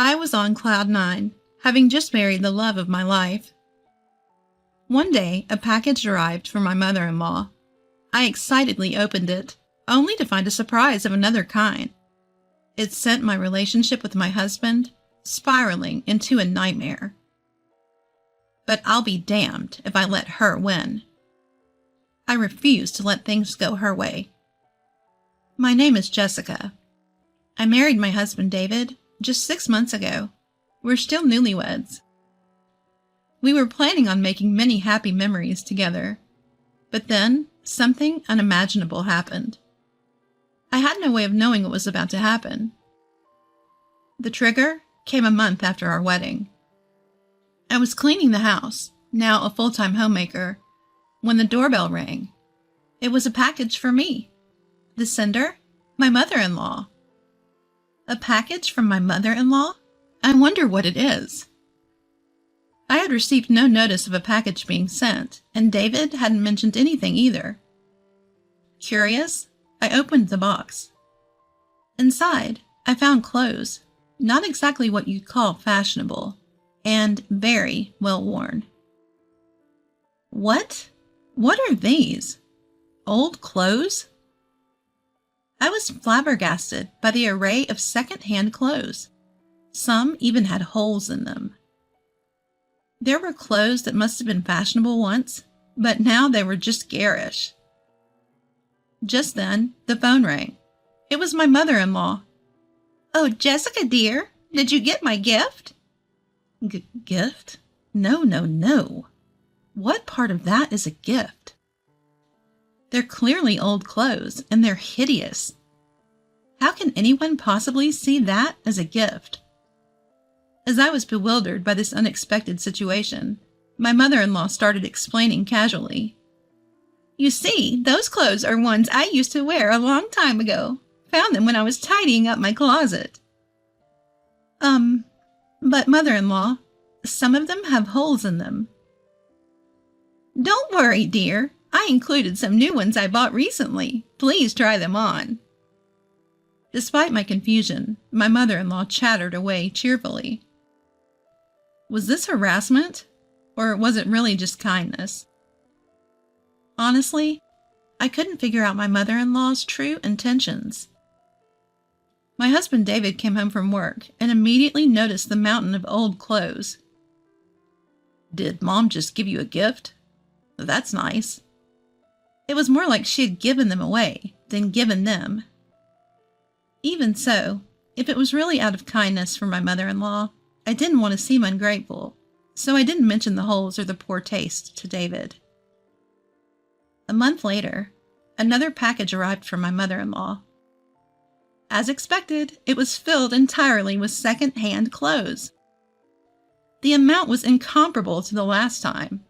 I was on cloud nine, having just married the love of my life. One day, a package arrived from my mother-in-law. I excitedly opened it, only to find a surprise of another kind. It sent my relationship with my husband spiraling into a nightmare. But I'll be damned if I let her win. I refuse to let things go her way. My name is Jessica. I married my husband David just 6 months ago. We're still newlyweds. We were planning on making many happy memories together, but then something unimaginable happened. I had no way of knowing what was about to happen. The trigger came a month after our wedding. I was cleaning the house, now a full-time homemaker, when the doorbell rang. It was a package for me. The sender? My mother-in-law. A package from my mother-in-law? I wonder what it is. I had received no notice of a package being sent, and David hadn't mentioned anything either. Curious, I opened the box. Inside, I found clothes, not exactly what you'd call fashionable, and very well worn. What? What are these? Old clothes? I was flabbergasted by the array of second-hand clothes. Some even had holes in them. There were clothes that must have been fashionable once, but now they were just garish. Just then, the phone rang. It was my mother-in-law. "Oh, Jessica, dear, did you get my gift?" Gift? No. What part of that is a gift? They're clearly old clothes, and they're hideous. How can anyone possibly see that as a gift? As I was bewildered by this unexpected situation, my mother-in-law started explaining casually. "You see, those clothes are ones I used to wear a long time ago. Found them when I was tidying up my closet." But mother-in-law, some of them have holes in them." "Don't worry, dear. I included some new ones I bought recently. Please try them on." Despite my confusion, my mother-in-law chattered away cheerfully. Was this harassment, or was it really just kindness? Honestly, I couldn't figure out my mother-in-law's true intentions. My husband David came home from work and immediately noticed the mountain of old clothes. "Did Mom just give you a gift? That's nice." It was more like she had given them away than given them. Even so, if it was really out of kindness for my mother-in-law, I didn't want to seem ungrateful, so I didn't mention the holes or the poor taste to David. A month later, another package arrived from my mother-in-law. As expected, it was filled entirely with second-hand clothes. The amount was incomparable to the last time.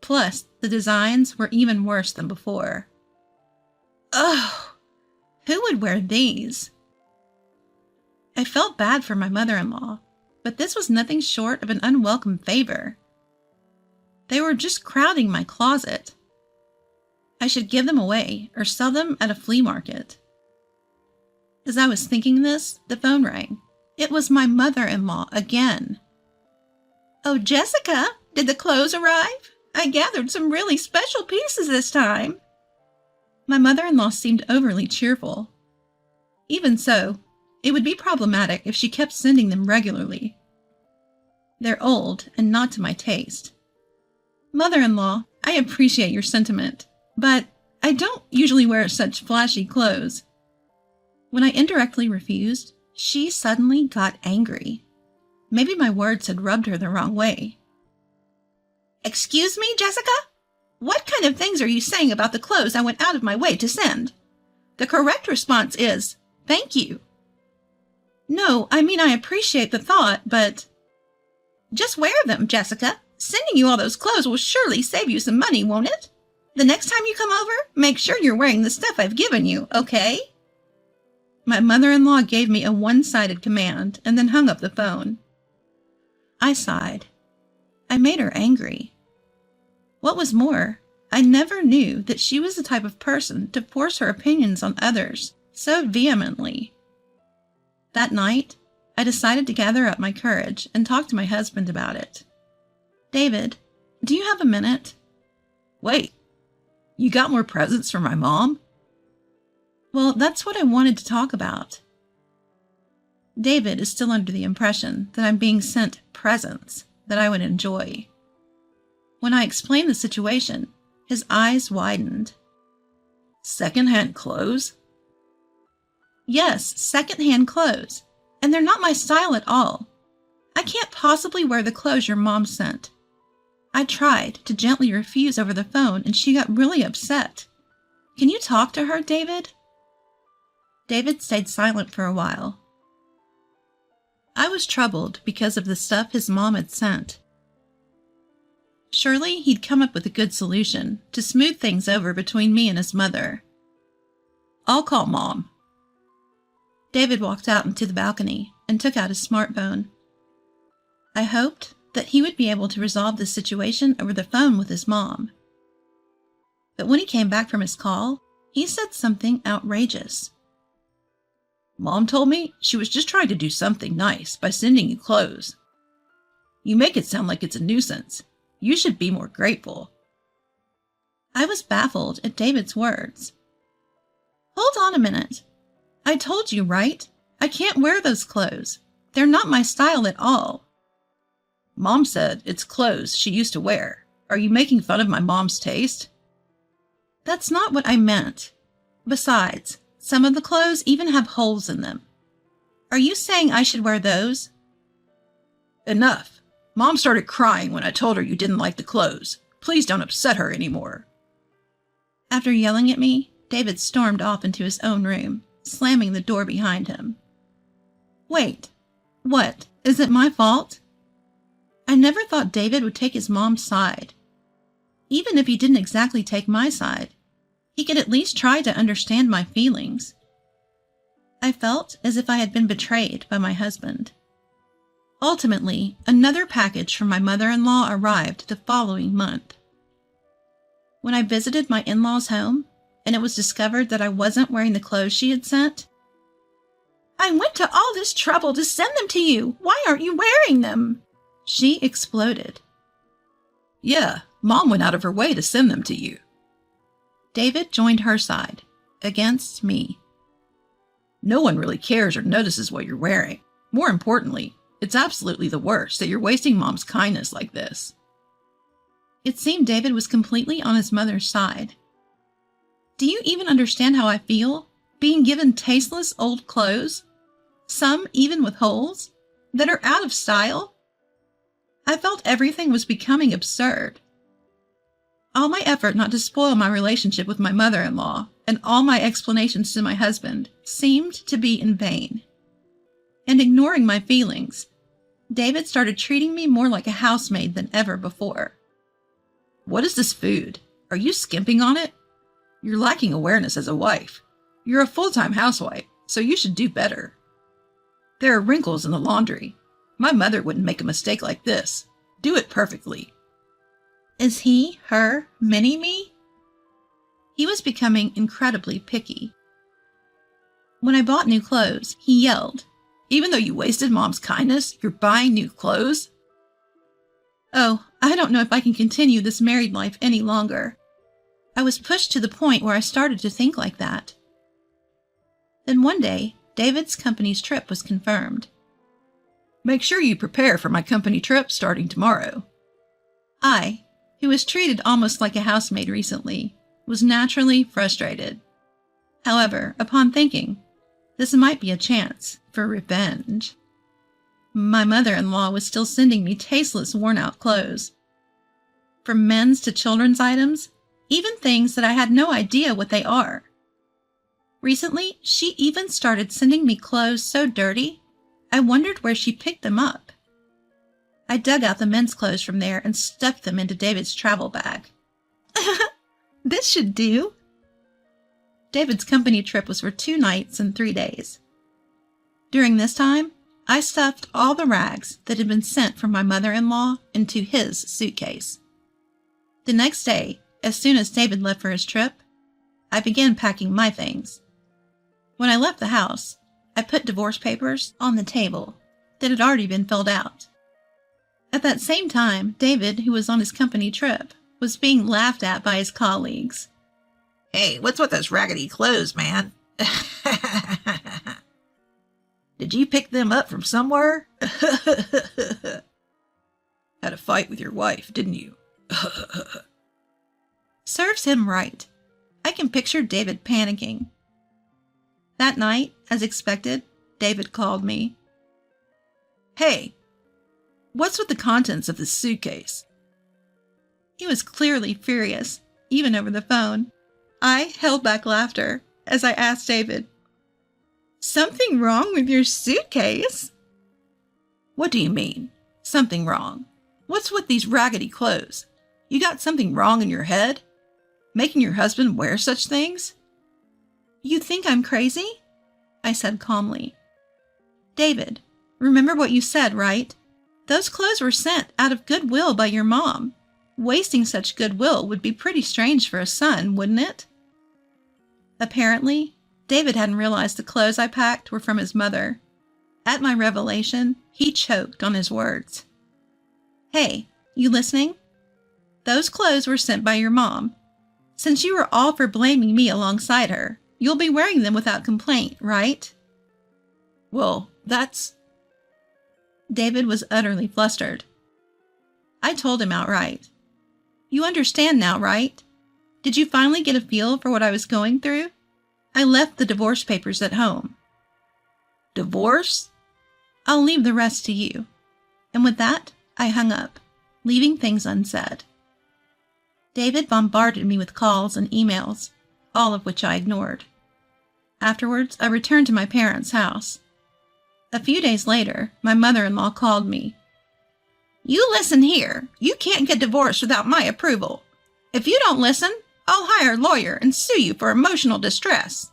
Plus, the designs were even worse than before. Ugh! Who would wear these? I felt bad for my mother-in-law, but this was nothing short of an unwelcome favor. They were just crowding my closet. I should give them away or sell them at a flea market. As I was thinking this, the phone rang. It was my mother-in-law again. "Oh, Jessica, did the clothes arrive? I gathered some really special pieces this time." My mother-in-law seemed overly cheerful. Even so, it would be problematic if she kept sending them regularly. They're old and not to my taste. "Mother-in-law, I appreciate your sentiment, but I don't usually wear such flashy clothes." When I indirectly refused, she suddenly got angry. Maybe my words had rubbed her the wrong way. "Excuse me, Jessica? What kind of things are you saying about the clothes I went out of my way to send? The correct response is, thank you." "No, I mean I appreciate the thought, but..." "Just wear them, Jessica. Sending you all those clothes will surely save you some money, won't it? The next time you come over, make sure you're wearing the stuff I've given you, okay?" My mother-in-law gave me a one-sided command and then hung up the phone. I sighed. I made her angry. What was more, I never knew that she was the type of person to force her opinions on others so vehemently. That night, I decided to gather up my courage and talk to my husband about it. David, do you have a minute? Wait, you got more presents for my mom? Well, that's what I wanted to talk about. David is still under the impression that I'm being sent presents that I would enjoy. When I explained the situation, his eyes widened. Second-hand clothes? Yes, second-hand clothes, and they're not my style at all. I can't possibly wear the clothes your mom sent. I tried to gently refuse over the phone, and she got really upset. Can you talk to her, David? David stayed silent for a while. I was troubled because of the stuff his mom had sent. Surely he'd come up with a good solution to smooth things over between me and his mother. I'll call Mom. David walked out into the balcony and took out his smartphone. I hoped that he would be able to resolve this situation over the phone with his mom. But when he came back from his call, he said something outrageous. Mom told me she was just trying to do something nice by sending you clothes. You make it sound like it's a nuisance. You should be more grateful. I was baffled at David's words. Hold on a minute. I told you, right? I can't wear those clothes. They're not my style at all. Mom said it's clothes she used to wear. Are you making fun of my mom's taste? That's not what I meant. Besides, some of the clothes even have holes in them. Are you saying I should wear those? Enough. Mom started crying when I told her you didn't like the clothes. Please don't upset her anymore. After yelling at me, David stormed off into his own room, slamming the door behind him. Wait, what? Is it my fault? I never thought David would take his mom's side. Even if he didn't exactly take my side, he could at least try to understand my feelings. I felt as if I had been betrayed by my husband. Ultimately, another package from my mother-in-law arrived the following month. When I visited my in-laws' home, and it was discovered that I wasn't wearing the clothes she had sent, I went to all this trouble to send them to you. Why aren't you wearing them? She exploded. Yeah, Mom went out of her way to send them to you. David joined her side, against me. No one really cares or notices what you're wearing. More importantly, it's absolutely the worst that you're wasting Mom's kindness like this. It seemed David was completely on his mother's side. Do you even understand how I feel, being given tasteless old clothes, some even with holes, that are out of style? I felt everything was becoming absurd. All my effort not to spoil my relationship with my mother-in-law and all my explanations to my husband seemed to be in vain. And ignoring my feelings, David started treating me more like a housemaid than ever before. What is this food? Are you skimping on it? You're lacking awareness as a wife. You're a full-time housewife, so you should do better. There are wrinkles in the laundry. My mother wouldn't make a mistake like this. Do it perfectly. Is he, her, mini-me? He was becoming incredibly picky. When I bought new clothes, he yelled, "Even though you wasted Mom's kindness, you're buying new clothes?" Oh, I don't know if I can continue this married life any longer. I was pushed to the point where I started to think like that. Then one day, David's company's trip was confirmed. Make sure you prepare for my company trip starting tomorrow. I, who was treated almost like a housemaid recently, was naturally frustrated. However, upon thinking, this might be a chance for revenge. My mother-in-law was still sending me tasteless, worn-out clothes. From men's to children's items, even things that I had no idea what they are. Recently, she even started sending me clothes so dirty, I wondered where she picked them up. I dug out the men's clothes from there and stuffed them into David's travel bag. This should do. David's company trip was for 2 nights and 3 days. During this time, I stuffed all the rags that had been sent from my mother-in-law into his suitcase. The next day, as soon as David left for his trip, I began packing my things. When I left the house, I put divorce papers on the table that had already been filled out. At that same time, David, who was on his company trip, was being laughed at by his colleagues. Hey, what's with those raggedy clothes, man? Did you pick them up from somewhere? Had a fight with your wife, didn't you? Serves him right. I can picture David panicking. That night, as expected, David called me. Hey, what's with the contents of this suitcase? He was clearly furious, even over the phone. I held back laughter as I asked David, "Something wrong with your suitcase?" What do you mean, something wrong? What's with these raggedy clothes? You got something wrong in your head? Making your husband wear such things? You think I'm crazy? I said calmly. David, remember what you said, right? Those clothes were sent out of goodwill by your mom. Wasting such goodwill would be pretty strange for a son, wouldn't it? Apparently, David hadn't realized the clothes I packed were from his mother. At my revelation, he choked on his words. Hey, you listening? Those clothes were sent by your mom. Since you were all for blaming me alongside her, you'll be wearing them without complaint, right? Well, that's... David was utterly flustered. I told him outright. You understand now, right? Did you finally get a feel for what I was going through? I left the divorce papers at home. Divorce? I'll leave the rest to you. And with that, I hung up, leaving things unsaid. David bombarded me with calls and emails, all of which I ignored. Afterwards, I returned to my parents' house. A few days later, my mother-in-law called me. You listen here. You can't get divorced without my approval. If you don't listen, I'll hire a lawyer and sue you for emotional distress.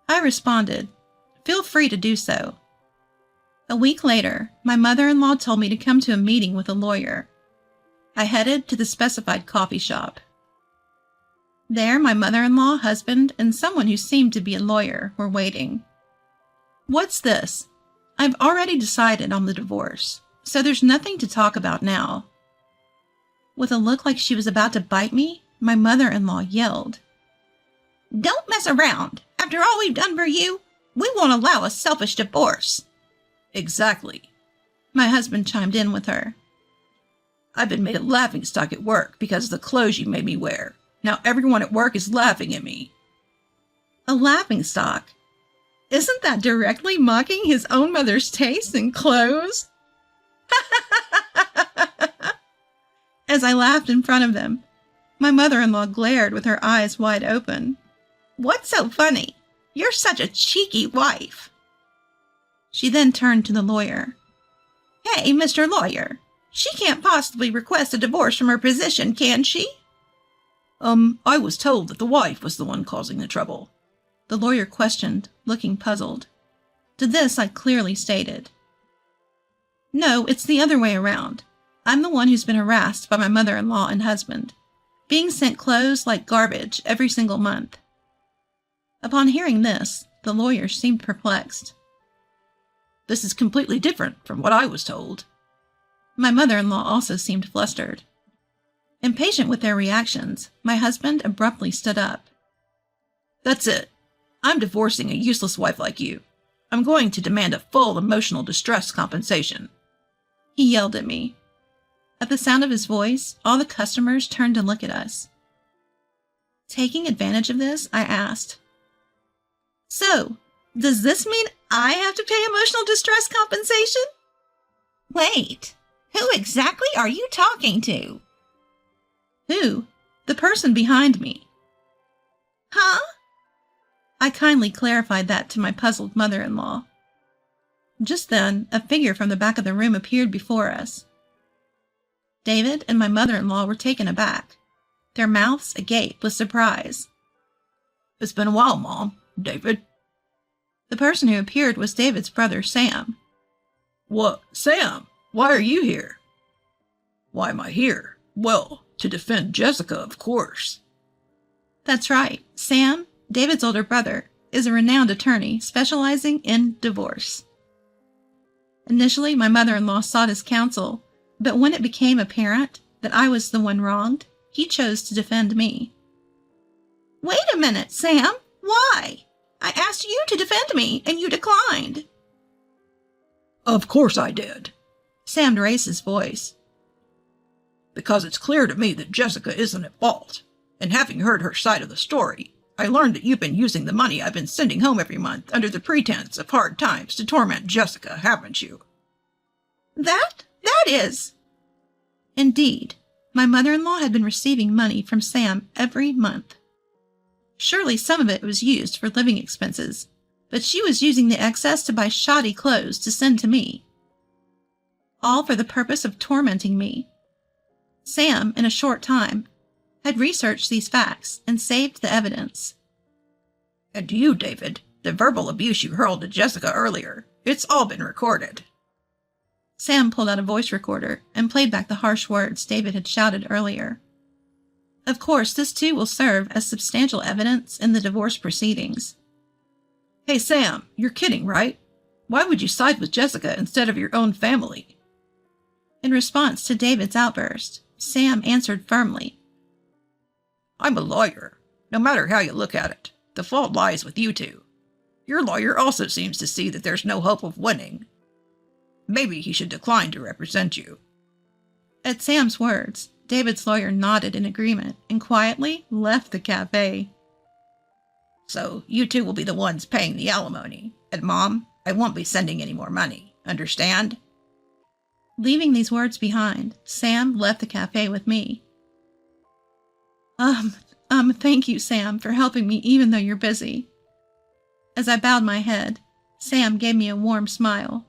I responded, feel free to do so. A week later, my mother-in-law told me to come to a meeting with a lawyer. I headed to the specified coffee shop. There, my mother-in-law, husband, and someone who seemed to be a lawyer were waiting. What's this? I've already decided on the divorce, so there's nothing to talk about now. With a look like she was about to bite me, my mother-in-law yelled. Don't mess around. After all we've done for you, we won't allow a selfish divorce. Exactly. My husband chimed in with her. I've been made a laughingstock at work because of the clothes you made me wear. Now everyone at work is laughing at me. A laughingstock? Isn't that directly mocking his own mother's taste in clothes? As I laughed in front of them, my mother-in-law glared with her eyes wide open. What's so funny? You're such a cheeky wife. She then turned to the lawyer. Hey, Mr. Lawyer, she can't possibly request a divorce from her position, can she? I was told that the wife was the one causing the trouble. The lawyer questioned, looking puzzled. To this I clearly stated. No, it's the other way around. I'm the one who's been harassed by my mother-in-law and husband, being sent clothes like garbage every single month. Upon hearing this, the lawyer seemed perplexed. This is completely different from what I was told. My mother-in-law also seemed flustered. Impatient with their reactions, my husband abruptly stood up. That's it. I'm divorcing a useless wife like you. I'm going to demand a full emotional distress compensation. He yelled at me. At the sound of his voice, all the customers turned to look at us. Taking advantage of this, I asked, So, does this mean I have to pay emotional distress compensation? Wait, who exactly are you talking to? Who? The person behind me. Huh? I kindly clarified that to my puzzled mother-in-law. Just then, a figure from the back of the room appeared before us. David and my mother-in-law were taken aback, their mouths agape with surprise. It's been a while, Mom. David? The person who appeared was David's brother, Sam. What, Sam? Why are you here? Why am I here? Well, to defend Jessica, of course. That's right. Sam, David's older brother, is a renowned attorney specializing in divorce. Initially, my mother-in-law sought his counsel, but when it became apparent that I was the one wronged, he chose to defend me. Wait a minute, Sam. Why? I asked you to defend me, and you declined. Of course I did. Sam raised his voice. Because it's clear to me that Jessica isn't at fault. And having heard her side of the story, I learned that you've been using the money I've been sending home every month under the pretense of hard times to torment Jessica, haven't you? That is. Indeed, my mother-in-law had been receiving money from Sam every month. Surely some of it was used for living expenses, but she was using the excess to buy shoddy clothes to send to me. All for the purpose of tormenting me. Sam, in a short time, had researched these facts and saved the evidence. And to you, David, the verbal abuse you hurled at Jessica earlier, it's all been recorded. Sam pulled out a voice recorder and played back the harsh words David had shouted earlier. Of course, this too will serve as substantial evidence in the divorce proceedings. Hey, Sam, you're kidding, right? Why would you side with Jessica instead of your own family? In response to David's outburst, Sam answered firmly. I'm a lawyer. No matter how you look at it, the fault lies with you two. Your lawyer also seems to see that there's no hope of winning. Maybe he should decline to represent you. At Sam's words, David's lawyer nodded in agreement and quietly left the cafe. So you two will be the ones paying the alimony. And Mom, I won't be sending any more money. Understand? Leaving these words behind, Sam left the cafe with me. Thank you, Sam, for helping me even though you're busy. As I bowed my head, Sam gave me a warm smile.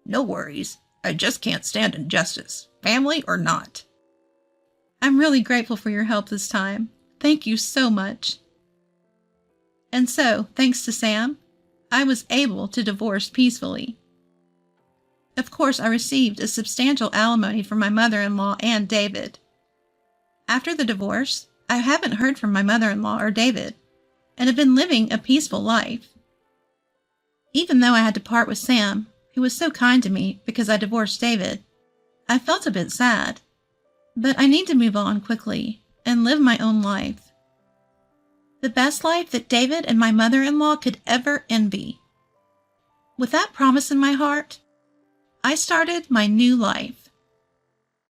No worries. I just can't stand injustice, family or not. I'm really grateful for your help this time. Thank you so much. And so, thanks to Sam, I was able to divorce peacefully. Of course, I received a substantial alimony from my mother-in-law and David. After the divorce, I haven't heard from my mother-in-law or David, and have been living a peaceful life. Even though I had to part with Sam, who was so kind to me because I divorced David, I felt a bit sad. But I need to move on quickly and live my own life. The best life that David and my mother-in-law could ever envy. With that promise in my heart, I started my new life.